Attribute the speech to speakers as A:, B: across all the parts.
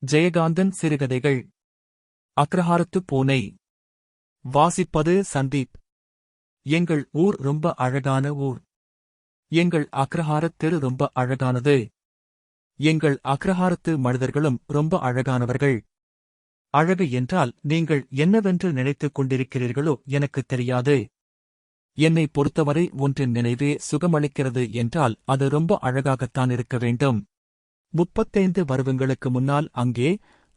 A: ஜெயகாந்தன் சிறுகதைகள். அக்ரஹாரத்து பூனை. வாசிப்பது சந்தீப். எங்கள் ஊர் ரொம்ப அழகான ஊர். எங்கள் அக்ரஹாரத் தெரு ரொம்ப அழகானது. எங்கள் அக்ரஹாரத்து மனிதர்களும் ரொம்ப அழகானவர்கள். அழகு என்றால் நீங்கள் என்னவென்று நினைத்துக் கொண்டிருக்கிறீர்களோ எனக்குத் தெரியாது. என்னை பொறுத்தவரை ஒன்றின் நினைவே சுகமளிக்கிறது என்றால் அது ரொம்ப அழகாகத்தான் இருக்க வேண்டும். 35 வருடங்களுக்கு முன்னால் அங்கே,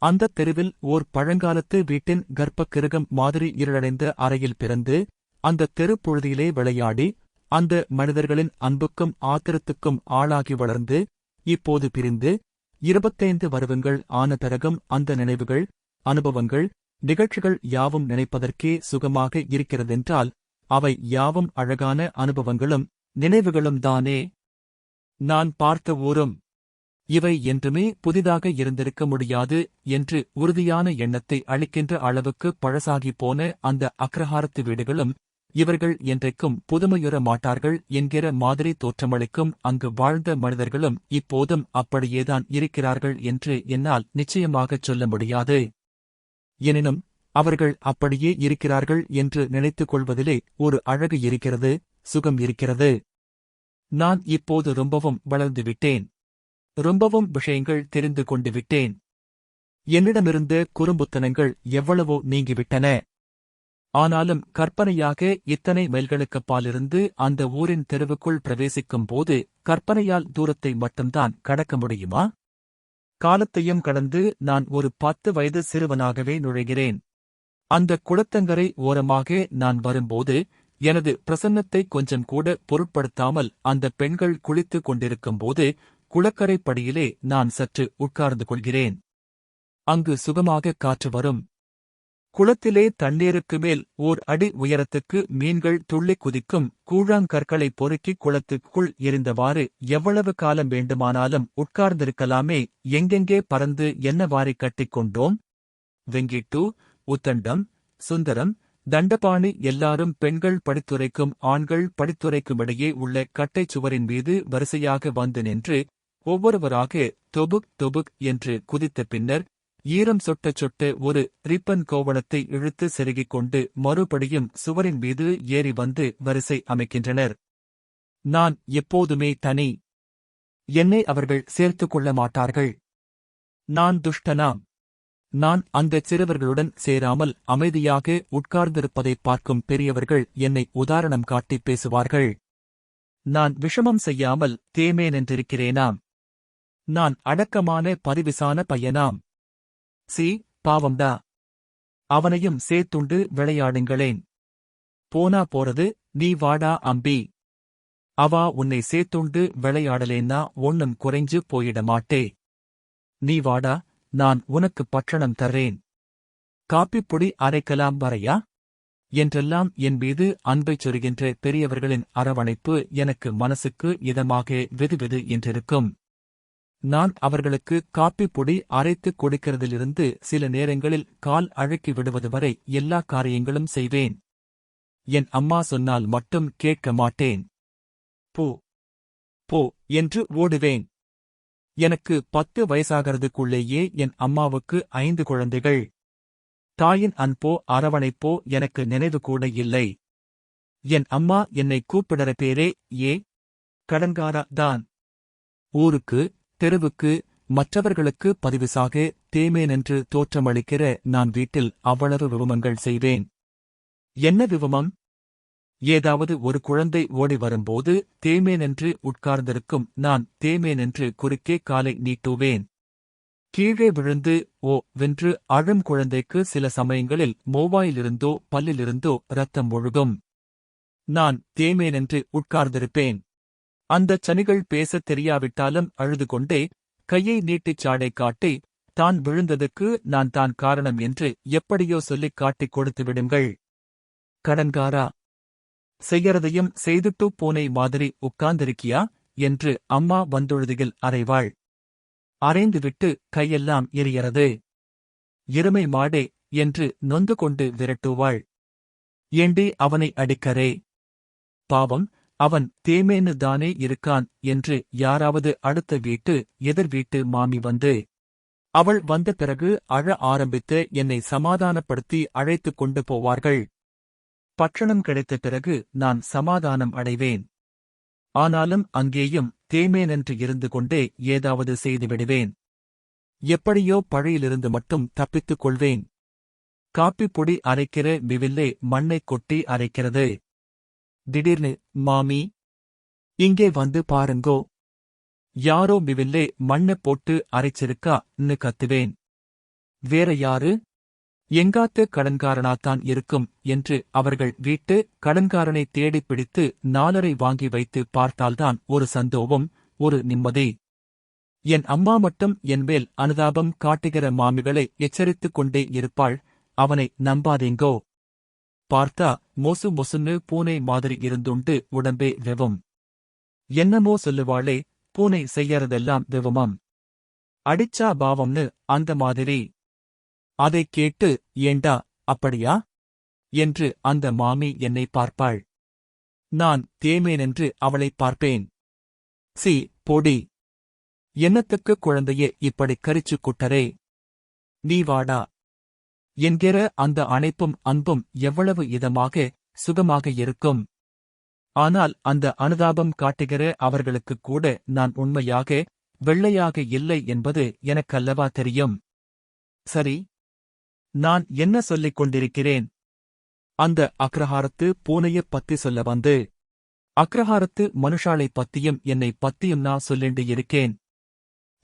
A: அந்தத் தெருவில் ஓர் பழங்காலத்து வீட்டின் கர்ப்பக் கிருகம் மாதிரி இருளடைந்த அறையில் பிறந்து, அந்தத் தெருப்பொழுதியிலே விளையாடி, அந்த மனிதர்களின் அன்புக்கும் ஆத்திரத்துக்கும் ஆளாகி வளர்ந்து, இப்போது பிரிந்து, 25 வருடங்கள் ஆன பிறகும் அந்த நினைவுகள், அனுபவங்கள், நிகழ்ச்சிகள் யாவும் நினைப்பதற்கே சுகமாக இருக்கிறதென்றால், அவை யாவும் அழகான அனுபவங்களும் நினைவுகளும் தானே. நான் பார்த்த ஊரும் இவை என்றுமே புதிதாக இருந்திருக்க முடியாது என்று உறுதியான எண்ணத்தை அளிக்கின்ற அளவுக்கு பழசாகிப் போன அந்த அக்ரஹாரத்து வீடுகளும், இவர்கள் என்றைக்கும் புதுமையுற மாட்டார்கள் என்கிற மாதிரி தோற்றமளிக்கும் அங்கு வாழ்ந்த மனிதர்களும் இப்போதும் அப்படியேதான் இருக்கிறார்கள் என்று என்னால் நிச்சயமாகச் சொல்ல முடியாது. எனினும் அவர்கள் அப்படியே இருக்கிறார்கள் என்று நினைத்துக் கொள்வதிலே ஒரு அழகு இருக்கிறது, சுகம் இருக்கிறது. நான் இப்போது ரொம்பவும் வளர்ந்துவிட்டேன். ரொம்பவும் விஷயங்கள் தெரிந்து கொண்டு விட்டேன். என்னிடமிருந்த குறும்புத்தனங்கள் எவ்வளவோ நீங்கிவிட்டன. ஆனாலும் கற்பனையாக இத்தனை மைல்களுக்கப்பாலிருந்து அந்த ஊரின் தெருவுக்குள் பிரவேசிக்கும் போது கற்பனையால் தூரத்தை மட்டும்தான் கடக்க முடியுமா? காலத்தையும் கடந்து நான் ஒரு 10 வயது சிறுவனாகவே நுழைகிறேன். அந்த குளத்தங்கரை ஓரமாக நான் வரும்போது எனது பிரசன்னத்தை கொஞ்சம் கூட பொருட்படுத்தாமல் அந்த பெண்கள் குளித்துக் கொண்டிருக்கும்போது குளக்கரைப் படியிலே நான் சற்று உட்கார்ந்து கொள்கிறேன். அங்கு சுகமாக காற்று வரும். குளத்திலே தண்ணீருக்கு மேல் ஓர் அடி உயரத்துக்கு மீன்கள் துள்ளிக் குதிக்கும் கூழாங்கற்களைப் பொறுக்கிக் குளத்துக்குள் எறிந்தவாறு எவ்வளவு காலம் வேண்டுமானாலும் உட்கார்ந்திருக்கலாமே. எங்கெங்கே பறந்து என்ன வாரிக் கட்டிக் கொண்டோம். வெங்கிட்டு, உத்தண்டம், சுந்தரம், தண்டபாணி எல்லாரும் பெண்கள் படித்துரைக்கும் ஆண்கள் படித்துரைக்குமிடையே உள்ள கட்டைச் சுவரின் மீது வரிசையாக வந்து நின்று ஒவ்வொருவராக தொபுக் தொபுக் என்று குதித்த பின்னர் ஈரம் சொட்ட சொட்ட ஒரு ரிப்பன் கோவணத்தை இழுத்து செருகிக் கொண்டு மறுபடியும் சுவரின் மீது ஏறி வந்து வரிசை அமைக்கின்றனர். நான் எப்போதுமே தனி. என்னை அவர்கள் சேர்த்துக் கொள்ள மாட்டார்கள். நான் துஷ்டனாம். நான் அந்தச் சிறுவர்களுடன் சேராமல் அமைதியாக உட்கார்ந்திருப்பதைப் பார்க்கும் பெரியவர்கள் என்னை உதாரணம் காட்டிப் பேசுவார்கள். நான் விஷமம் செய்யாமல் தேமேனென்றிருக்கிறேனாம். நான் அடக்கமான பரிவிசான பையனாம். சி, பாவம்டா. அவனையும் சேர்த்துண்டு விளையாடுங்களேன். போனா போறது, நீ வாடா அம்பி. அவா உன்னை சேர்த்துண்டு விளையாடலேன்னா ஒண்ணும் குறைஞ்சு போயிட மாட்டே. நீ வாடா, நான் உனக்கு பட்சணம் தர்றேன். காப்பிப்பொடி அரைக்கலாம் வரையா? என்றெல்லாம் என் மீது அன்பைச் சொருகின்ற பெரியவர்களின் அரவணைப்பு எனக்கு மனசுக்கு இதமாக வெதுவெது என்றிருக்கும். நான் அவர்களுக்கு காப்பிப் பொடி அரைத்துக் கொடுக்கிறதிலிருந்து சில நேரங்களில் கால் அழுக்கி விடுவது வரை எல்லா காரியங்களும் செய்வேன். என் அம்மா சொன்னால் மட்டும் கேட்க மாட்டேன். போ போ என்று ஓடுவேன். எனக்கு 10 வயசாகிறதுக்குள்ளேயே என் அம்மாவுக்கு 5 குழந்தைகள். தாயின் அன்போ அரவணைப்போ எனக்கு நினைவு கூட இல்லை. என் அம்மா என்னை கூப்பிடற பேரே ஏ கடன்காரா தான். ஊருக்கு, தெருவுக்கு, மற்றவர்களுக்கு பதிவுசாக தேமேனென்று தோற்றமளிக்கிற நான் வீட்டில் அவ்வளவு விவமங்கள் செய்வேன். என்ன விவமம்? ஏதாவது ஒரு குழந்தை ஓடி வரும்போது தேமேனென்று உட்கார்ந்திருக்கும் நான் தேமேனென்று குறுக்கே காலை நீட்டுவேன். கீழே விழுந்து ஓ வென்று அழும் குழந்தைக்கு சில சமயங்களில் மோவாயிலிருந்தோ பல்லிலிருந்தோ இரத்தம் ஒழுகும். நான் தேமேனென்று உட்கார்ந்திருப்பேன். அந்தச் சனிகள் பேசத் தெரியாவிட்டாலும் அழுது கொண்டே கையை நீட்டிச் சாடை காட்டி தான் விழுந்ததுக்கு நான் தான் காரணம் என்று எப்படியோ சொல்லிக் காட்டிக் கொடுத்து விடுங்கள். கடன்காரா, செய்யறதையும் செய்துட்டு பூனை மாதிரி உட்கார்ந்திருக்கியா என்று அம்மா வந்துழுதியில் அறைவாள். அரைந்துவிட்டு கையெல்லாம் எரியறது. எருமை மாடே என்று நொந்து கொண்டு விரட்டுவாள். ஏண்டி அவனை அடிக்கரே? பாவம், அவன் தேமேன்னு தானே இருக்கான் என்று யாராவது அடுத்த வீட்டு எதிர் வீட்டு மாமி வந்து அவள் வந்த பிறகு அழ ஆரம்பித்து என்னை சமாதானப்படுத்தி அழைத்துக் கொண்டு போவார்கள். பட்சணம் கிடைத்த பிறகு நான் சமாதானம் அடைவேன். ஆனாலும் அங்கேயும் தேமேனென்று இருந்து கொண்டே ஏதாவது செய்துவிடுவேன். எப்படியோ பழையிலிருந்து மட்டும் தப்பித்துக் கொள்வேன். காப்பிப் பொடி அரைக்கிற விவில்லே மண்ணைக் கொட்டி அரைக்கிறது. திடீர்னு, மாமி, இங்கே வந்து பாருங்கோ, யாரோ விவில்லே மண்ணப் போட்டு அரைச்சிருக்கான்னு கத்துவேன். வேற யாரு? எங்காத்து கடன்காரனாத்தான் இருக்கும் என்று அவர்கள் வீட்டு கடன்காரனை தேடிப் பிடித்து 4.5 வாங்கி வைத்து பார்த்தால்தான் ஒரு சந்தோவம், ஒரு நிம்மதி. என் அம்மா மட்டும் என்மேல் அனுதாபம் காட்டுகிற மாமிகளை எச்சரித்துக் கொண்டே இருப்பாள். அவனை நம்பாதீங்கோ. பார்த்தா மொசு மொசுன்னு பூனை மாதிரி இருந்துண்டு உடம்பே வெவும். என்னமோ சொல்லுவாளே, பூனை செய்யறதெல்லாம் வெவுமாம். அடிச்சா பாவம்னு அந்த மாதிரி. அதைக் கேட்டு, ஏண்டா அப்படியா என்று அந்த மாமி என்னை பார்ப்பாள். நான் தேமேனென்று அவளைப் பார்ப்பேன். சி, பொடி, என்னத்துக்கு குழந்தையே இப்படி கரிச்சு குட்டரே, நீ வாடா என்கிற அந்த அணைப்பும் அன்பும் எவ்வளவு இதமாக சுகமாக இருக்கும். ஆனால் அந்த அனுதாபம் காட்டுகிற அவர்களுக்குக் கூட நான் உண்மையாக வெள்ளையாக இல்லை என்பது எனக்கல்லவா தெரியும். சரி, நான் என்ன சொல்லிக் கொண்டிருக்கிறேன்? அந்த அக்ரஹாரத்து பூனையப் பத்தி சொல்ல வந்து. அக்ரஹாரத்து மனுஷாளை பத்தியும் என்னை பத்தியும் நான் சொல்லிண்டு இருக்கேன்.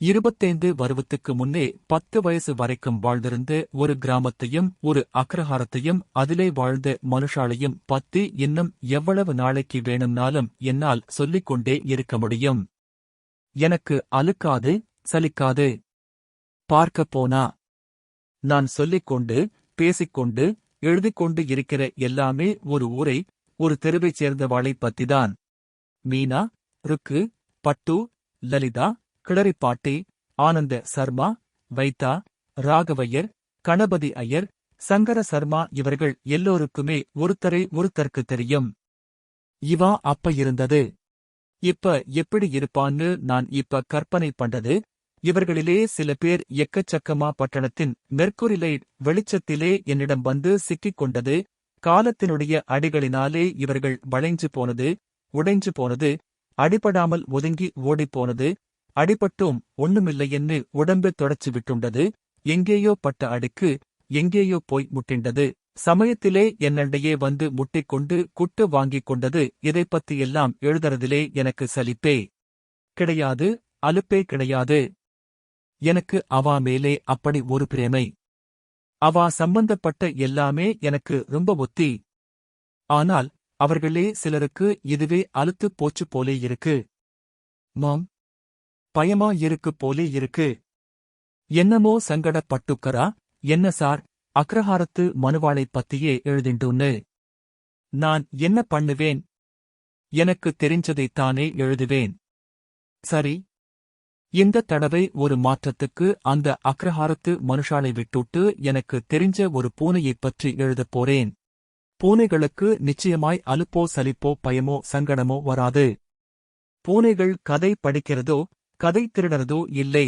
A: 25 வருவத்துக்கு முன்னே 10 வயசு வரைக்கும் வாழ்ந்திருந்த ஒரு கிராமத்தையும் ஒரு அக்ரஹாரத்தையும் அதிலே வாழ்ந்த மனுஷாளையும் பத்தி இன்னும் எவ்வளவு நாளைக்கு வேணும்னாலும் என்னால் சொல்லிக் கொண்டே இருக்க முடியும். எனக்கு அலுக்காது, சலிக்காது. பார்க்கப் போனா நான் சொல்லிக்கொண்டு, பேசிக்கொண்டு, எழுதிக்கொண்டு இருக்கிற எல்லாமே ஒரு ஊரை, ஒரு தெருவைச் சேர்ந்தவாளைப் பத்திதான். மீனா, ருக்கு, பட்டு, லலிதா, கிளரிப்பாட்டி, ஆனந்த சர்மா, வைத்தா, ராகவையர், கணபதி ஐயர், சங்கர சர்மா இவர்கள் எல்லோருக்குமே ஒருத்தருக்கு தெரியும். இவா அப்ப இருந்தது. இப்ப எப்படி இருப்பான்னு நான் இப்ப கற்பனை பண்றது. இவர்களிலே சில பேர் எக்கச்சக்கமா பட்டணத்தின் மெர்க்குரிலைட் வெளிச்சத்திலே என்னிடம் வந்து சிக்கிக் கொண்டது. காலத்தினுடைய அடிகளினாலே இவர்கள் வளைஞ்சு போனது, உடைஞ்சு போனது, அடிபடாமல் ஒதுங்கி ஓடிப்போனது. அடிபட்டும் ஒண்ணுமில்லையென்னு உடம்பு தொடச்சு விட்டுண்டது. எங்கேயோ பட்ட அடிக்கு எங்கேயோ போய் முட்டிண்டது. சமயத்திலே என்னண்டையே வந்து முட்டிக்கொண்டு குட்டு வாங்கிக் கொண்டது. இதைப் பத்தியெல்லாம் எழுதுறதிலே எனக்கு சலிப்பே கிடையாது, அலுப்பே கிடையாது. எனக்கு அவா மேலே அப்படி ஒரு பிரேமை. அவா சம்பந்தப்பட்ட எல்லாமே எனக்கு ரொம்ப ஒத்தி. ஆனால் அவர்களே சிலருக்கு இதுவே அலுத்துப் போச்சு போலே இருக்கு. மாம், பயமா இருக்கு போலே இருக்கு. என்னமோ சங்கடப்பட்டுக்கரா என்ன சார், அக்ரஹாரத்து மனுவாளைப் பத்தியே எழுதிண்டுன்னு. நான் என்ன பண்ணுவேன்? எனக்கு தெரிஞ்சதைத்தானே எழுதுவேன். சரி, இந்த தடவை ஒரு மாற்றத்துக்கு அந்த அக்ரஹாரத்து மனுஷாலை விட்டுட்டு எனக்கு தெரிஞ்ச ஒரு பூனையைப் பற்றி எழுதப் போறேன். பூனைகளுக்கு நிச்சயமாய் அலுப்போ சலிப்போ பயமோ சங்கடமோ வராது. பூனைகள் கதை படிக்கிறதோ கதை திருடறதோ இல்லை.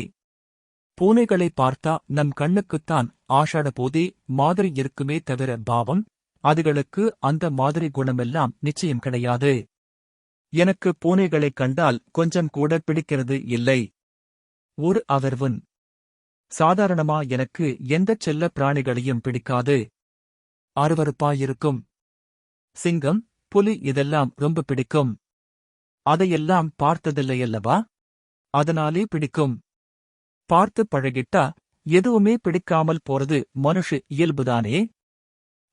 A: பூனைகளை பார்த்தா நம் கண்ணுக்குத்தான் ஆஷாட போதே மாதிரி இருக்குமே தவிர பாவம், அதுகளுக்கு அந்த மாதிரி குணமெல்லாம் நிச்சயம் கிடையாது. எனக்கு பூனைகளைக் கண்டால் கொஞ்சம் கூட பிடிக்கிறது இல்லை. ஒரு அவர்வுன். சாதாரணமா எனக்கு எந்தச் செல்ல பிராணிகளையும் பிடிக்காது. அருவருப்பாயிருக்கும். சிங்கம், புலி இதெல்லாம் ரொம்ப பிடிக்கும். அதையெல்லாம் பார்த்ததில்லையல்லவா, அதனாலே பிடிக்கும். பார்த்து பழகிட்டா எதுவுமே பிடிக்காமல் போறது மனுஷ இயல்புதானே.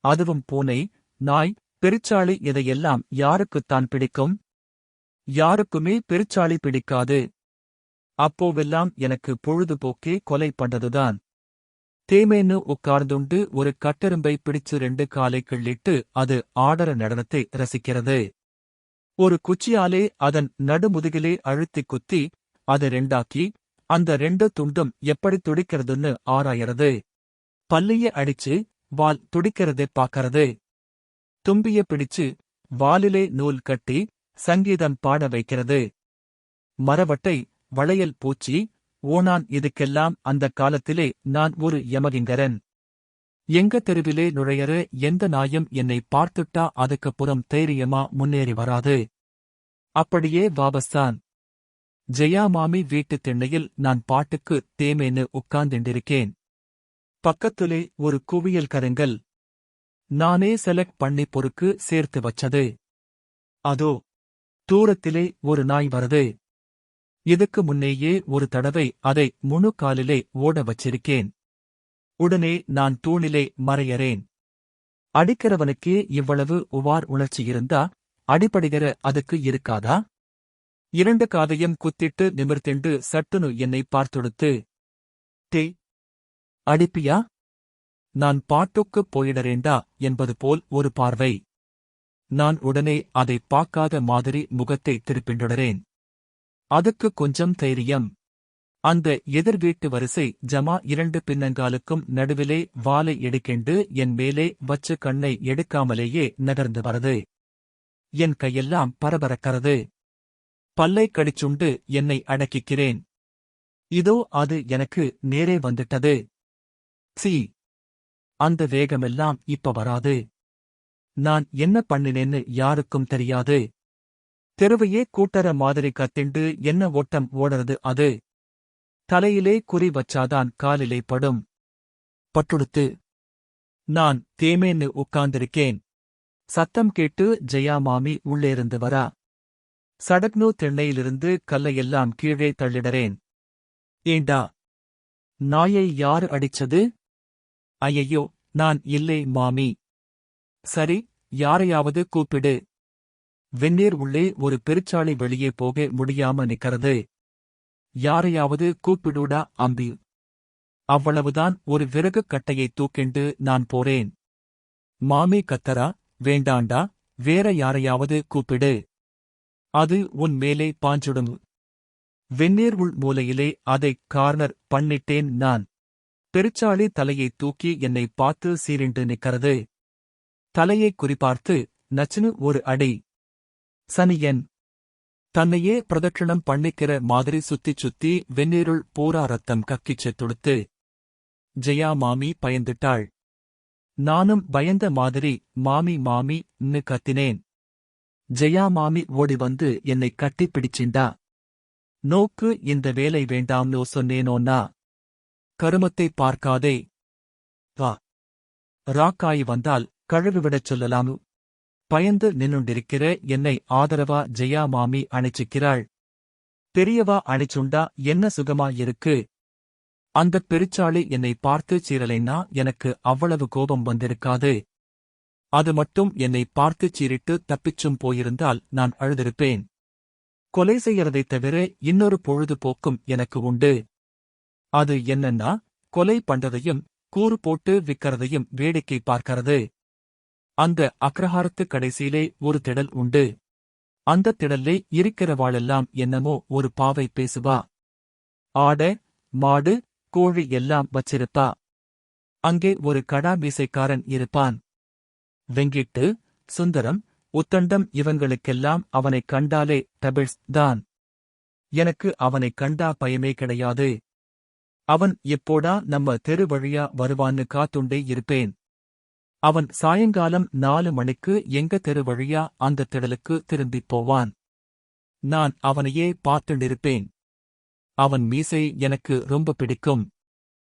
A: அதுவும் பூனை, நாய், பெருச்சாளி இதையெல்லாம் யாருக்குத்தான் பிடிக்கும்? யாருக்குமே பெருச்சாளி பிடிக்காது. அப்போவெல்லாம் எனக்கு பொழுதுபோக்கே கொலை பண்றதுதான். தேமேன்னு உட்கார்ந்துண்டு ஒரு கட்டெரும்பை பிடிச்சு 2 காலை கிள்ளிட்டு அது ஆடற நடனத்தை ரசிக்கிறது. ஒரு குச்சியாலே அதன் நடுமுதுகிலே அழுத்திக் குத்தி அது 2ஆக்கி அந்த 2 துண்டும் எப்படி துடிக்கிறதுன்னு ஆராயறது. பல்லிய அடிச்சு வால் துடிக்கிறதே பாக்கறது. தும்பிய பிடிச்சு வாலிலே நூல் கட்டி சங்கீதம் பாட வைக்கிறது. மரவட்டை, வளையல் பூச்சி, ஓணான் இதுக்கெல்லாம் அந்தக் காலத்திலே நான் ஒரு யமகிங்கரன். எங்க தெருவிலே நுழையற எந்த நாயும் என்னை பார்த்துட்டா அதுக்கப்புறம் தைரியமா முன்னேறி வராது. அப்படியே வாபஸ்தான். ஜெயா மாமி வீட்டுத் திண்ணையில் நான் பாட்டுக்கு தேமேன்னு உட்கார்ந்திருக்கேன். பக்கத்துலே ஒரு குவியல் கருங்கல். நானே செலக்ட் பண்ணி பொறுக்கு சேர்த்து வச்சது. அதோ தூரத்திலே ஒரு நாய் வருது. இதுக்கு முன்னேயே ஒரு தடவை அதை முழு காலிலே ஓட வச்சிருக்கேன். உடனே நான் தூணிலே மறையறேன். அடிக்கிறவனுக்கே இவ்வளவு உவார் உணர்ச்சி இருந்தா அடிபடுகிற அதுக்கு இருக்காதா? 2 காதையும் குத்திட்டு நிமிர்த்திண்டு சட்டுனு என்னை பார்த்தொடுத்து, டேய், அடிப்பியா? நான் பாட்டுக்குப் போயிடறேண்டா என்பது போல் ஒரு பார்வை. நான் உடனே அதை பார்க்காத மாதிரி முகத்தை திருப்பிண்டுடறேன். அதுக்கு கொஞ்சம் தைரியம். அந்த எதிர் வீட்டு வரிசை ஜமா 2 பின்னங்காலுக்கும் நடுவிலே வாலை எடுக்கெண்டு என் மேலே வச்சு கண்ணை எடுக்காமலேயே நகர்ந்து வரது. என் கையெல்லாம் பரபரக்கிறது. பல்லை கடிச்சுண்டு என்னை அடக்கிக்கிறேன். இதோ அது எனக்கு நேரே வந்துட்டது. சீ, அந்த வேகமெல்லாம் இப்ப வராது. நான் என்ன பண்ணினேன்னு யாருக்கும் தெரியாது. தெருவையே கூட்டற மாதிரி கத்திண்டு என்ன ஓட்டம் ஓடுறது அது. தலையிலே குறி வச்சாதான் காலிலே படும். பட்டுடுத்து. நான் தேமேன்னு உட்கார்ந்திருக்கேன். சத்தம் கேட்டு ஜெயா மாமி உள்ளேருந்து வரா. சடக்னு திண்ணையிலிருந்து கல்லையெல்லாம் கீழே தள்ளிடறேன். ஏண்டா, நாயை யாரு அடிச்சது? ஐயையோ, நான் இல்லை மாமி. சரி, யாரையாவது கூப்பிடு. வெந்நீர் உள்ளே ஒரு பெருச்சாளி வெளியே போக முடியாம நிக்கிறது. யாரையாவது கூப்பிடுடா அம்பி. அவ்வளவுதான். ஒரு விறகு கட்டையை தூக்கிண்டு நான் போறேன். மாமி கத்தரா, வேண்டாண்டா, வேற யாரையாவது கூப்பிடு. அது உன் மேலே பாஞ்சுடும். வெந்நீர் உள் மூலையிலே அதை கார்னர் பண்ணிட்டேன் நான். பெருச்சாளி தலையை தூக்கி என்னை பார்த்து சீரிண்டு நிக்கிறது. தலையை குறிபார்த்து நச்சுன்னு ஒரு அடி. சனியன். தன்னையே பிரதட்சணம் பண்ணிக்கிற மாதிரி சுத்தி சுத்தி வெந்நீருள் பூரா ரத்தம் கக்கிச் செத்துடுத்து. ஜெயா மாமி பயந்துட்டாள். நானும் பயந்த மாதிரி மாமி மாமி ன்னு கத்தினேன். ஜெயா மாமி ஓடி வந்து என்னை கட்டிப் பிடிச்சிண்டா. நோக்கு, இந்த வேலை வேண்டாம்னு சொன்னேனோன்னா. கருமத்தை பார்க்காதே. வா. ராக்காய் வந்தால் கழுவிவிடச் சொல்லலாமு. பயந்து நின்னுண்டிருக்கிற என்னை ஆதரவா ஜெயா மாமி அணைச்சிக்கிறாள். பெரியவா அணைச்சுண்டா என்ன சுகமா இருக்கு. அந்தப் பெருச்சாளி என்னை பார்த்து சீரலைன்னா எனக்கு அவ்வளவு கோபம் வந்திருக்காது. அது மட்டும் என்னை பார்த்துச் சீரிட்டு தப்பிச்சும் போயிருந்தால் நான் அழுதிருப்பேன். கொலை செய்யறதைத் தவிர இன்னொரு பொழுதுபோக்கும் எனக்கு உண்டு. அது என்னன்னா, கொலை பண்றதையும் கூறு போட்டு விக்கிறதையும் வேடிக்கை பார்க்கறது. அந்த அக்ரஹாரத்து கடைசியிலே ஒரு திடல் உண்டு. அந்த திடல்லே இருக்கிறவாளெல்லாம் என்னமோ ஒரு பாவை பேசுவா. ஆட, மாடு, கோழி எல்லாம் வச்சிருப்பா. அங்கே ஒரு கடா மீசைக்காரன் இருப்பான். வெங்கிட்டு, சுந்தரம், உத்தண்டம் இவங்களுக்கெல்லாம் அவனைக் கண்டாலே டபிள்ஸ் தான். எனக்கு அவனைக் கண்டா பயமே கிடையாது. அவன் எப்போடா நம்ம தெரு வழியா வருவான்னு காத்துண்டே இருப்பேன். அவன் சாயங்காலம் 4 மணிக்கு எங்க தெரு வழியா அந்த திடலுக்கு திரும்பிப் போவான். நான் அவனையே பார்த்துண்டிருப்பேன். அவன் மீசை எனக்கு ரொம்ப பிடிக்கும்.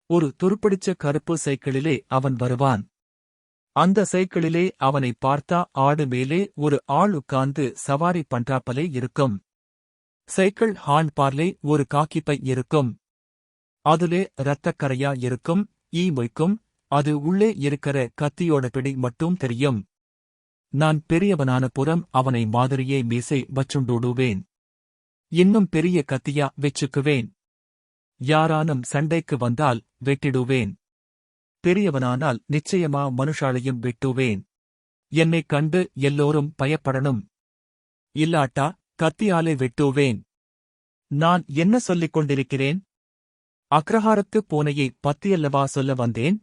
A: ஒரு துருப்பிடிச்ச கருப்பு சைக்கிளிலே அவன் வருவான். அந்த சைக்கிளிலே அவனை பார்த்தா ஆடு மேலே ஒரு ஆள் உட்கார்ந்து சவாரி பண்றாப்பலே இருக்கும். சைக்கிள் ஹாண்ட் பார்லே ஒரு காக்கிப்பை இருக்கும். அதுலே இரத்தக்கரையா இருக்கும். ஈ மொய்க்கும். அது உள்ளே இருக்கிற கத்தியோட பிடி மட்டும் தெரியும். நான் பெரியவனான புறம் அவனை மாதிரியே மீசை வச்சுண்டூடுவேன். இன்னும் பெரிய கத்தியா வெச்சுக்குவேன். யாரானும் சண்டைக்கு வந்தால் வெட்டிடுவேன். பெரியவனானால் நிச்சயமா மனுஷாளையும் வெட்டுவேன். என்னைக் கண்டு எல்லோரும் பயப்படணும். இல்லாட்டா கத்தியாலே வெட்டுவேன். நான் என்ன சொல்லிக் கொண்டிருக்கிறேன்? அக்ரஹாரத்து பூனையை பத்தியல்லவா சொல்ல வந்தேன்.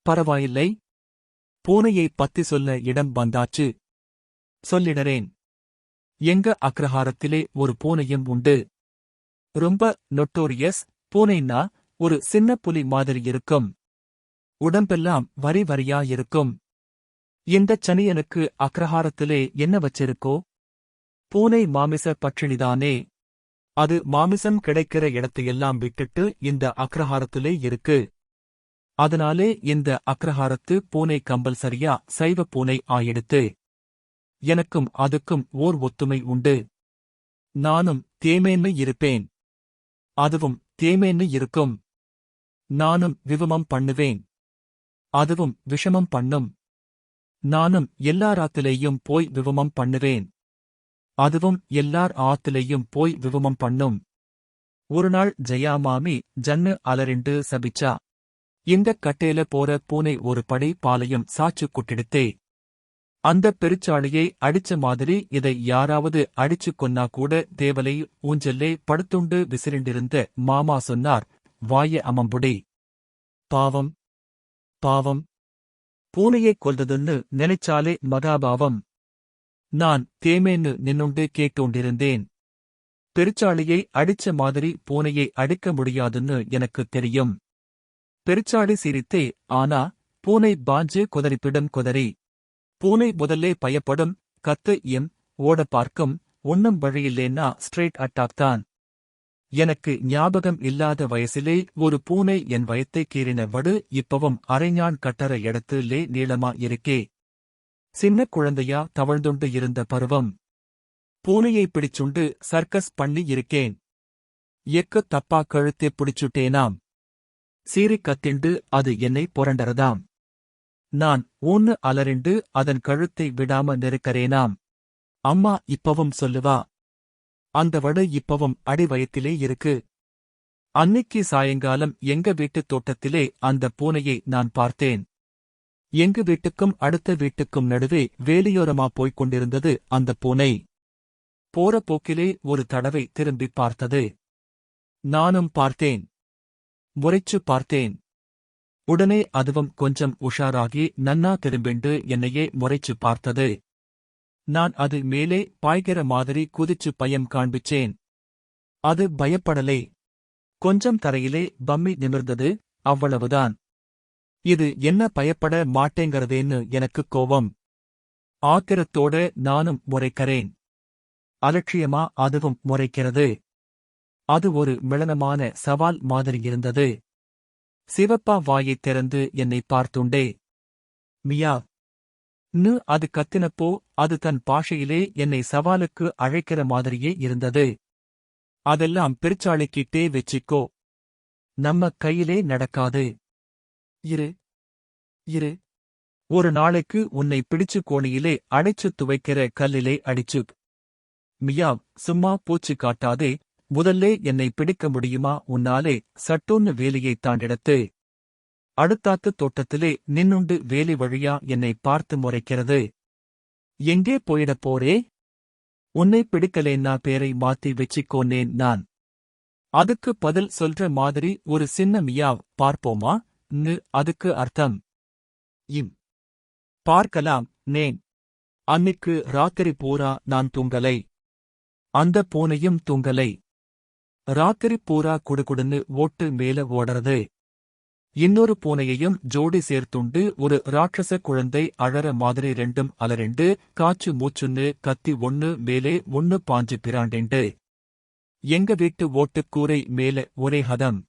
A: பரவாயில்லை. பூனையை பத்தி சொல்ல இடம் வந்தாச்சு. சொல்லிடறேன். எங்க அக்ரஹாரத்திலே ஒரு பூனையும் உண்டு. ரொம்ப நொட்டோரியஸ், பூனைன்னா ஒரு சின்ன புலி மாதிரி இருக்கும். உடம்பெல்லாம் வரி வரியா இருக்கும். இந்தச் சனியனுக்கு அக்ரஹாரத்திலே என்ன வச்சிருக்கோ? பூனை மாமிச பட்சிணிதானே. அது மாமிசம் கிடைக்கிற இடத்தையெல்லாம் விட்டுட்டு இந்த அக்ரஹாரத்திலே இருக்கு. அதனாலே இந்த அக்ரஹாரத்து பூனை கம்பல்சரியா சைவ பூனை ஆயிடுத்து. எனக்கும் அதுக்கும் ஓர் ஒத்துமை உண்டு. நானும் தேமேன்னு இருப்பேன். அதுவும் தேமேன்னு இருக்கும். நானும் விவமம் பண்ணுவேன். அதுவும் விஷமம் பண்ணும். நானும் எல்லாராத்திலேயும் போய் விவமம் பண்ணுவேன். அதுவும் எல்லார் ஆத்திலேயும் போய் விவமம் பண்ணும். ஒருநாள் ஜெயாமாமி ஜன்னு அலறிண்டு சபிச்சா. இந்தக் கட்டேல போற பூனை ஒரு படி பாலையும் சாச்சு குட்டிடுத்தே. அந்தப் பெருச்சாளியை அடிச்ச மாதிரி இதை யாராவது அடிச்சு கொன்னா கூட தேவலை ஊஞ்சல்லே படுத்துண்டு விசிறிண்டிருந்த மாமா சொன்னார், வாய அமம்புடி. பாவம் பாவம். பூனையைக் கொல்றதுன்னு நினைச்சாலே மகாபாவம். நான் தேமேன்னு நின்னுண்டு கேட்டோண்டிருந்தேன். பெருச்சாளியை அடிச்ச மாதிரி பூனையை அடிக்க முடியாதுன்னு எனக்குத் தெரியும். பெருச்சாளி சிரித்தே, ஆனா பூனை பாஞ்சு குதறிப்பிடும் குதறி. பூனை முதல்லே பயப்படும், கத்து ஓட பார்க்கும், ஒன்னும் வழியில்லேன்னா ஸ்ட்ரெயிட் அட்டாக்தான். எனக்கு ஞாபகம் இல்லாத வயசிலே ஒரு பூனை என் வயத்தை கீறின வடு இப்பவும் அரைஞான் கட்டற இடத்துலே நீளமா இருக்கே. சின்னக் குழந்தையா தவழ்ந்துண்டு இருந்த பருவம். பூனையை பிடிச்சுண்டு சர்க்கஸ் பண்ணி இருக்கேன். எக்கு தப்பா கழுத்தே பிடிச்சுட்டேனாம். சீறிக் கத்திண்டு அது என்னை புரண்டறதாம். நான் ஊன்னு அலறிண்டு அதன் கழுத்தை விடாம நெருக்கறேனாம். அம்மா இப்பவும் சொல்லுவா. அந்த வடு இப்பவும் அடி வயத்திலே இருக்கு. அன்னிக்கு சாயங்காலம் எங்க வீட்டுத் தோட்டத்திலே அந்த பூனையை நான் பார்த்தேன். எங்கு வீட்டுக்கும் அடுத்த வீட்டுக்கும் நடுவே வேலியோரமா போய்க் கொண்டிருந்தது அந்த பூனை. போற போக்கிலே ஒரு தடவை திரும்பிப் பார்த்தது. நானும் பார்த்தேன். முறைச்சு பார்த்தேன். உடனே அதுவும் கொஞ்சம் உஷாராகி நன்னா திரும்பிண்டு என்னையே முறைச்சு பார்த்தது. நான் அது மேலே பாய்கிற மாதிரி குதிச்சு பயம் காண்பிச்சேன். அது பயப்படலே. கொஞ்சம் தரையிலே பம்மி நிமிர்ந்தது, அவ்வளவுதான். இது என்ன பயப்பட மாட்டேங்கிறதேன்னு எனக்குக் கோவம். ஆத்திரத்தோட நானும் முறைக்கிறேன். அலட்சியமா அதுவும் முறைக்கிறது. அது ஒரு மிளனமான சவால் மாதிரியிருந்தது. சிவப்பா வாயைத் திறந்து என்னை பார்த்துண்டே. மியா ன்னு அது கத்தினப்போ அது தன் பாஷையிலே என்னை சவாலுக்கு அழைக்கிற மாதிரியே இருந்தது. அதெல்லாம் பெருச்சாளிக்கிட்டே வெச்சிக்கோ. நம்ம கையிலே நடக்காது. இரு இரு. ஒரு நாளைக்கு உன்னை பிடிச்சு கோணியிலே அடைச்சுத் துவைக்கிற கல்லிலே அடிச்சுக். மியாவ், சும்மா பூச்சு காட்டாதே. முதல்லே என்னை பிடிக்க முடியுமா உன்னாலே? சட்டோன்னு வேலியைத் தாண்டிடத்து. அடுத்தாத்து தோட்டத்திலே நின்னுண்டு வேலி வழியா என்னை பார்த்து முறைக்கிறது. எங்கே போயிடப் போறே? உன்னை பிடிக்கலேன்னா பேரை மாத்தி வெச்சிக்கோனேன் நான். அதுக்கு பதில் சொல்ற மாதிரி ஒரு சின்ன மியாவ், பார்ப்போமா ன்னு அதுக்கு அர்த்தம். இம் பார்க்கலாம் நேன். அன்னிக்கு ராத்திரி பூரா நான் தூங்கலை. அந்த பூனையும் தூங்கலை. ராத்திரி பூரா குடுகுடுன்னு ஓட்டு மேல ஓடறது. இன்னொரு பூனையையும் ஜோடி சேர்த்துண்டு ஒரு ராட்சச குழந்தை அழற மாதிரி ரெண்டும் அலறிண்டு காச்சு மூச்சுன்னு கத்தி ஒன்னு மேலே ஒன்னு பாஞ்சு பிராண்டிண்டு. எங்க வீட்டு ஓட்டுக்கூரை மேல ஒரே ஹதம்.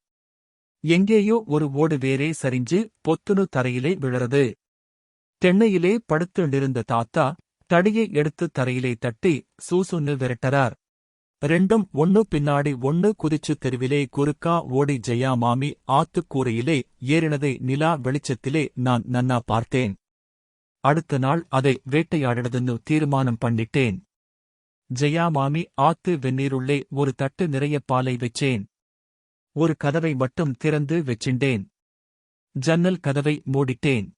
A: எங்கேயோ ஒரு ஓடு வேரே சரிஞ்சு பொத்துனு தரையிலே விழறது. தென்னையிலே படுத்துண்டிருந்த தாத்தா தடியை எடுத்து தரையிலே தட்டி சூசுன்னு விரட்டறார். ரெண்டும் ஒன்னு பின்னாடி ஒன்னு குதிச்சு தெருவிலே குறுக்கா ஓடி ஜெயா மாமி ஆத்துக்கூரையிலே ஏறினதை நிலா வெளிச்சத்திலே நான் நன்னா பார்த்தேன். அடுத்த நாள் அதை வேட்டையாடினதுன்னு தீர்மானம் பண்ணிட்டேன். ஜெயா மாமி ஆத்து வெந்நீருள்ளே ஒரு தட்டு நிறைய பாலை வெச்சேன். ஒரு கதவை மட்டும் திறந்து வெச்சிண்டேன். ஜன்னல் கதவை மூடிட்டேன்.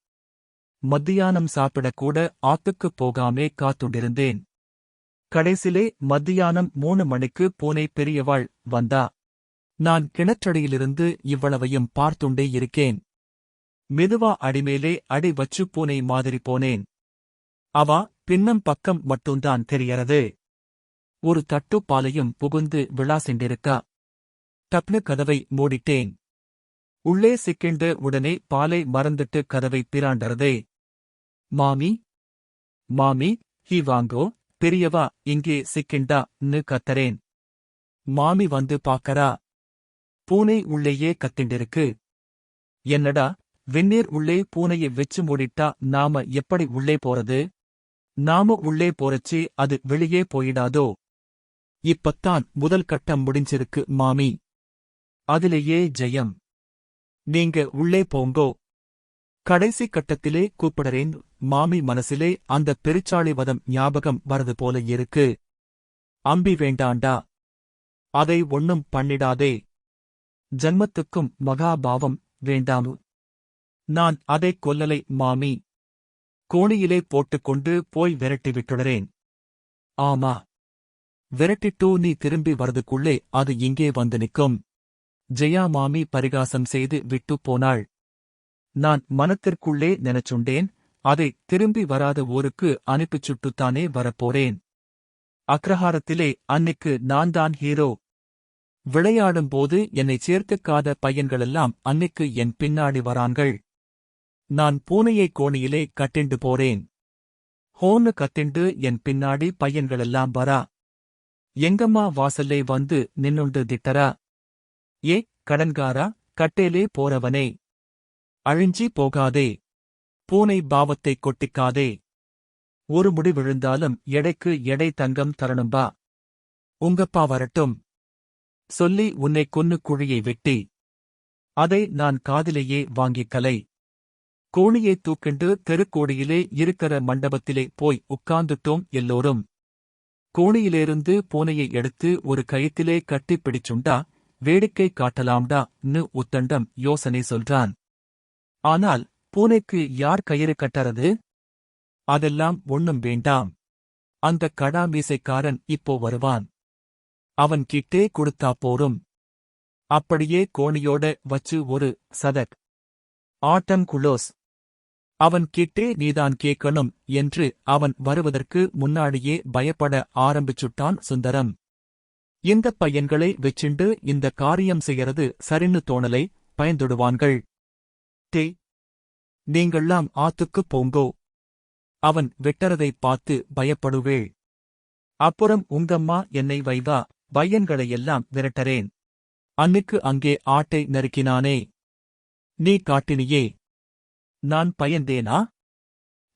A: மத்தியானம் சாப்பிடக்கூட ஆத்துக்குப் போகாமே காத்துண்டிருந்தேன். கடைசிலே மத்தியானம் 3 மணிக்கு பூனை பெரியவாள் வந்தா. நான் கிணற்றடியிலிருந்து இவ்வளவையும் பார்த்துண்டே இருக்கேன். மெதுவா அடிமேலே அடி வச்சு பூனை மாதிரி போனேன். அவா பின்னம் பக்கம் மட்டும்தான் தெரியறது. ஒரு தட்டு பாலையும் புகுந்து விளாசிண்டிருக்கா. டப்னு கதவை மூடிட்டேன். உள்ளே சிக்கிண்ட உடனே பாலை மறந்துட்டு கதவை பிராண்டறதே. மாமி மாமி, ஹீ வாங்கோ, பெரியவா இங்கே சிக்கிண்டா கத்தரேன். மாமி வந்து பாக்கறா. பூனை உள்ளேயே கத்திண்டிருக்கு. என்னடா, வெந்நீர் உள்ளே பூனையை வெச்சு மூடிட்டா நாம எப்படி உள்ளே போறது? நாம உள்ளே போறச்சே அது வெளியே போயிடாதோ? இப்பத்தான் முதல் கட்டம் முடிஞ்சிருக்கு மாமி. அதிலேயே ஜெயம். நீங்க உள்ளே போங்கோ. கடைசி கட்டத்திலே கூப்பிடறேன். மாமி மனசிலே அந்த பெருச்சாளி வதம் ஞாபகம் வரது போல இருக்கு. அம்பி வேண்டாண்டா. அதை ஒண்ணும் பண்ணிடாதே. ஜன்மத்துக்கும் மகாபாவம் வேண்டாமு. நான் அதைக் கொல்லலை மாமி. கோணியிலே போட்டுக்கொண்டு போய் விரட்டி விட்டுடறேன். ஆமா. விரட்டிட்டு நீ திரும்பி வரதுக்குள்ளே அது இங்கே வந்து நிற்கும். ஜெயா மாமி பரிகாசம் செய்து விட்டு போனாள். நான் மனத்திற்குள்ளே நினைச்சுண்டேன், அதை திரும்பி வராத ஊருக்கு அனுப்பிச்சுட்டுத்தானே வரப்போறேன். அக்ரஹாரத்திலே அன்னிக்கு நான்தான் ஹீரோ. விளையாடும்போது என்னை சேர்த்துக்காத பையன்களெல்லாம் அன்னிக்கு என் பின்னாடி வரான்கள். நான் பூனையை கோணியிலே கட்டிண்டு போறேன். ஹோன்னு கத்திண்டு என் பின்னாடி பையன்களெல்லாம் வரா. எங்கம்மா வாசல்லே வந்து நின்னுண்டு திட்டரா. ஏ கடன்காரா, கட்டேலே போறவனே, அழிஞ்சி போகாதே. பூனை பாவத்தை கொட்டிக்காதே. ஒரு முடி விழுந்தாலும் எடைக்கு எடை தங்கம் தரணும்பா. உங்கப்பா வரட்டும் சொல்லி உன்னை கொன்னு குழியை வெட்டி. அதை நான் காதிலேயே வாங்கிக் கலை. கோணியை தூக்கிண்டு தெருக்கோடியிலே இருக்கிற மண்டபத்திலே போய் உட்கார்ந்துட்டோம் எல்லோரும். கோணியிலேருந்து பூனையை எடுத்து ஒரு கயித்திலே கட்டிப் பிடிச்சுண்டா வேடிக்கை காட்டலாம்டா உத்தண்டம் யோசனை சொல்றான். ஆனால் பூனைக்கு யார் கயிறு கட்டறது? அதெல்லாம் ஒண்ணும் வேண்டாம். அந்த கடா மீசைக்காரன் இப்போ வருவான். அவன் கிட்டே கொடுத்தா போரும். அப்படியே கோணியோட வச்சு ஒரு சதக் ஆட்டம் குளோஸ். அவன் கிட்டே நீதான் கேட்கணும் என்று அவன் வருவதற்கு முன்னாடியே பயப்பட ஆரம்பிச்சுட்டான் சுந்தரம். இந்தப் பையன்களை வெச்சிண்டு இந்த காரியம் செய்யறது சரின்னு தோணலை, பயந்துடுவான்கள். டே, நீங்கள்லாம் ஆத்துக்குப் போங்கோ. அவன் வெட்டறதைப் பார்த்து பயப்படுவேள். அப்புறம் உங்கம்மா என்னை வைவா, பையன்களையெல்லாம் விரட்டறேன். அன்னிக்கு அங்கே ஆட்டை நறுக்கினானே, நீ காட்டினியே. நான் பயந்தேனா?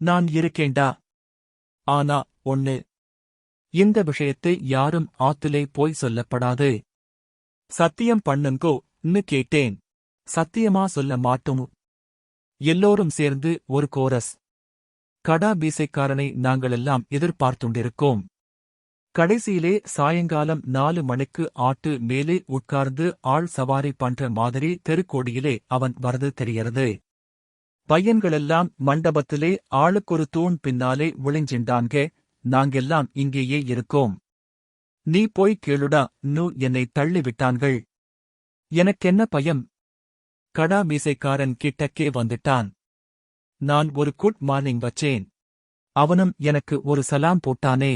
A: நான் இருக்கேண்டா. ஆனா ஒண்ணு, இந்த விஷயத்தை யாரும் ஆத்திலே போய் சொல்லப்படாது. சத்தியம் பண்ணுங்கோ கேட்டேன். சத்தியமா சொல்ல மாட்டோம். எல்லோரும் சேர்ந்து ஒரு கோரஸ். கடா பீசைக்காரனை நாங்களெல்லாம் எதிர்பார்த்துண்டிருக்கோம். கடைசியிலே சாயங்காலம் 4 மணிக்கு ஆட்டு மேலே உட்கார்ந்து ஆள் சவாரி பண்ற மாதிரி தெருக்கோடியிலே அவன் வரது தெரியறது. பையன்களெல்லாம் மண்டபத்திலே ஆளுக்கொரு தூண் பின்னாலே ஒளிஞ்சிண்டான்க. நாங்கெல்லாம் இங்கேயே இருக்கோம். நீ போய் கேளுடா என்னை தள்ளி விட்டான்கள். எனக்கென்ன பயம்? கடா மீசைக்காரன் கிட்டக்கே வந்துட்டான். நான் ஒரு குட் மார்னிங் வச்சேன். அவனும் எனக்கு ஒரு சலாம் போட்டானே.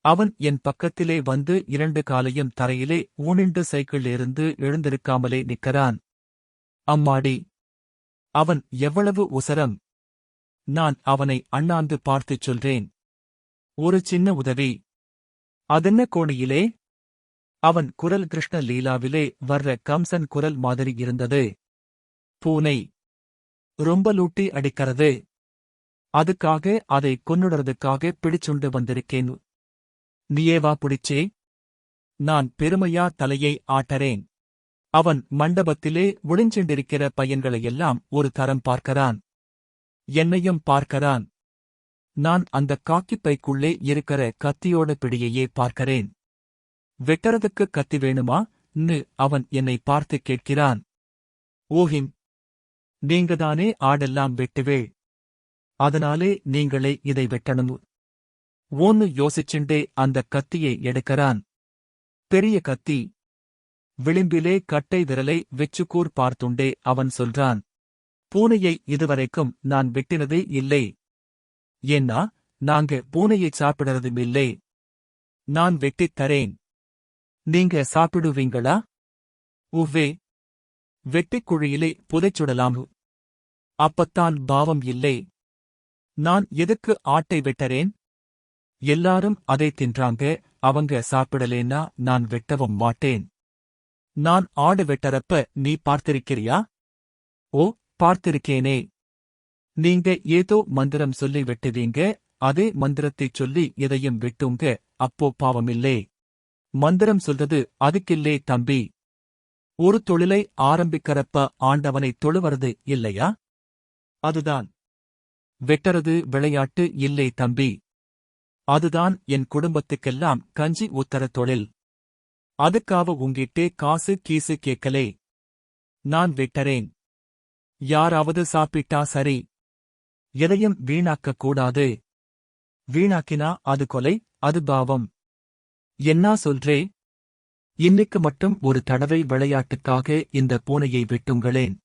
A: அவன் என் பக்கத்திலே வந்து 2 காலையும் தரையிலே ஊனிண்டு சைக்கிளிலிருந்து எழுந்திருக்காமலே நிற்கிறான். அம்மாடி, அவன் எவ்வளவு உசரம்! நான் அவனை அண்ணாந்து பார்த்துச் சொல்றேன். ஒரு சின்ன உதவி. அதென்ன கோணியிலே? அவன் குரல் கிருஷ்ண லீலாவிலே வர்ற கம்சன் குரல் மாதிரி இருந்தது. பூனை ரொம்ப லூட்டி அடிக்கிறது. அதுக்காக அதை கொன்னுடறதுக்காக பிடிச்சுண்டு வந்திருக்கேன். நீயேவா பிடிச்சே? நான் பெருமையா தலையை ஆட்டறேன். அவன் மண்டபத்திலே ஒளிஞ்சிண்டிருக்கிற பையன்களையெல்லாம் ஒரு தரம் பார்க்கறான். என்னையும் பார்க்கறான். நான் அந்த காக்கிப்பைக்குள்ளே இருக்கிற கத்தியோட பிடியையே பார்க்கறேன். வெட்டறதுக்கு கத்தி வேணுமா அவன் என்னை பார்த்து கேட்கிறான். ஓஹிம், நீங்கதானே ஆடெல்லாம் வெட்டுவேள். அதனாலே நீங்களே இதை வெட்டணும். ஓன்னு யோசிச்சுண்டே அந்த கத்தியை எடுக்கறான். பெரிய கத்தி. விளிம்பிலே கட்டை விரலை வெச்சுக்கூர் பார்த்துண்டே அவன் சொல்றான். பூனையை இதுவரைக்கும் நான் வெட்டினதே இல்லை. ஏன்னா நாங்க பூனையைச் சாப்பிடறதுமில்லை. நான் வெட்டித் தரேன். நீங்க சாப்பிடுவீங்களா? உவ்வே. வெட்டிக் குழியிலே புதைச்சுடலாம். அப்பத்தான் பாவம் இல்லை. நான் எதுக்கு ஆட்டை வெட்டறேன்? எல்லாரும் அதை தின்றாங்க, அவங்க சாப்பிடலேன்னா நான் வெட்டவும் மாட்டேன். நான் ஆடு வெட்டறப்ப நீ பார்த்திருக்கிறியா? ஓ, பார்த்திருக்கேனே. நீங்க ஏதோ மந்திரம் சொல்லி வெட்டுவீங்க, அதே மந்திரத்தைச் சொல்லி எதையும் வெட்டுங்க, அப்போ பாவமில்லே. மந்திரம் சொல்றது அதுக்கில்லே தம்பி. ஒரு தொழிலை ஆரம்பிக்கறப்ப ஆண்டவனை தொழுவறது இல்லையா? அதுதான். வெட்டறது விளையாட்டு இல்லை தம்பி. அதுதான் என் குடும்பத்துக்கெல்லாம் கஞ்சி ஊத்தற தொழில். அதுக்காக உங்கிட்டே காசு கீசு கேக்கலே. நான் வெட்டறேன். யாராவது சாப்பிட்டா சரி. எதையும் வீணாக்கக் கூடாது. வீணாக்கினா அது கொலை, அது பாவம். என்னா சொல்றே? இன்னைக்கு மட்டும் ஒரு தடவை விளையாட்டுக்காக இந்த பூனையை வெட்டுங்களேன்.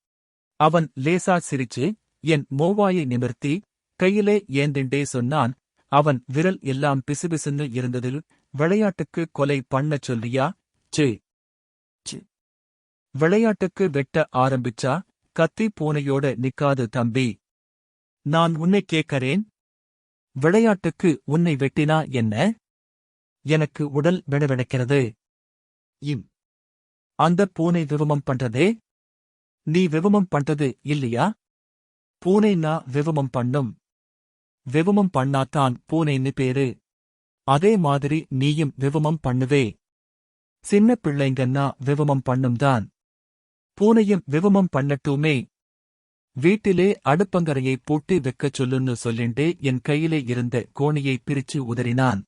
A: அவன் லேசா சிரிச்சு, என் மோவாயை நிமிர்த்தி, கையிலே ஏந்திண்டே சொன்னான். அவன் விரல் எல்லாம் பிசுபிசுன்னு இருந்ததில், விளையாட்டுக்கு கொலை பண்ணச் சொல்றியா? ச்சே. விளையாட்டுக்கு வெட்ட ஆரம்பிச்சா, கத்தி பூனையோட நிக்காது தம்பி. நான் உன்னை கேக்கறேன். விளையாட்டுக்கு உன்னை வெட்டினா என்ன? எனக்கு உடல் வெடவெடக்கிறது. அந்த பூனை விவமம் பண்றதே? நீ விவமம் பண்றது இல்லையா? பூனைன்னா விவமம் பண்ணும். விவமம் பண்ணாதான் பூனைன்னு பேரு. அதே மாதிரி நீயும் விவமம் பண்ணுவே. சின்ன பிள்ளைங்கன்னா விவமம் பண்ணும்தான். பூனையும் விவமம் பண்ணட்டுமே. வீட்டிலே அடுப்பங்கரையை பூட்டி வைக்கச் சொல்லுன்னு சொல்லிண்டே என் கையிலே இருந்த கோணியை பிரிச்சு உதறினான்.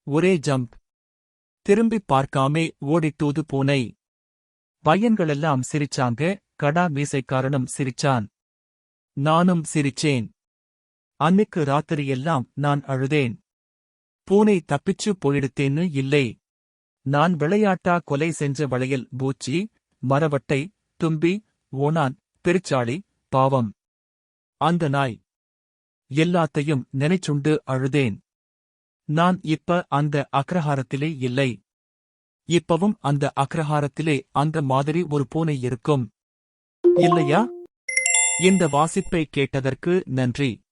A: ஒரே ஜம்ப். திரும்பிப் பார்க்காமே ஓடிட்டூது பூனை. பையன்களெல்லாம் சிரிச்சாங்க, கடா மீசைக்காரனும் சிரிச்சான். நானும் சிரிச்சேன். அன்னிக்கு ராத்திரியெல்லாம் நான் அழுதேன். பூனை தப்பிச்சு போயிடுத்தேன்னு இல்லை. நான் விளையாட்டா கொலை செஞ்ச வளையல் பூச்சி, மரவட்டை, தும்பி, ஓணான், பெருச்சாளி, பாவம். அந்த நாய். எல்லாத்தையும் நினைச்சுண்டு அழுதேன். நான் இப்ப அந்த அக்ரஹாரத்திலே இல்லை. இப்பவும் அந்த அக்ரஹாரத்திலே அந்த மாதிரி ஒரு பூனை இருக்கும். இல்லையா? இந்த வாசிப்பை கேட்டதற்கு நன்றி.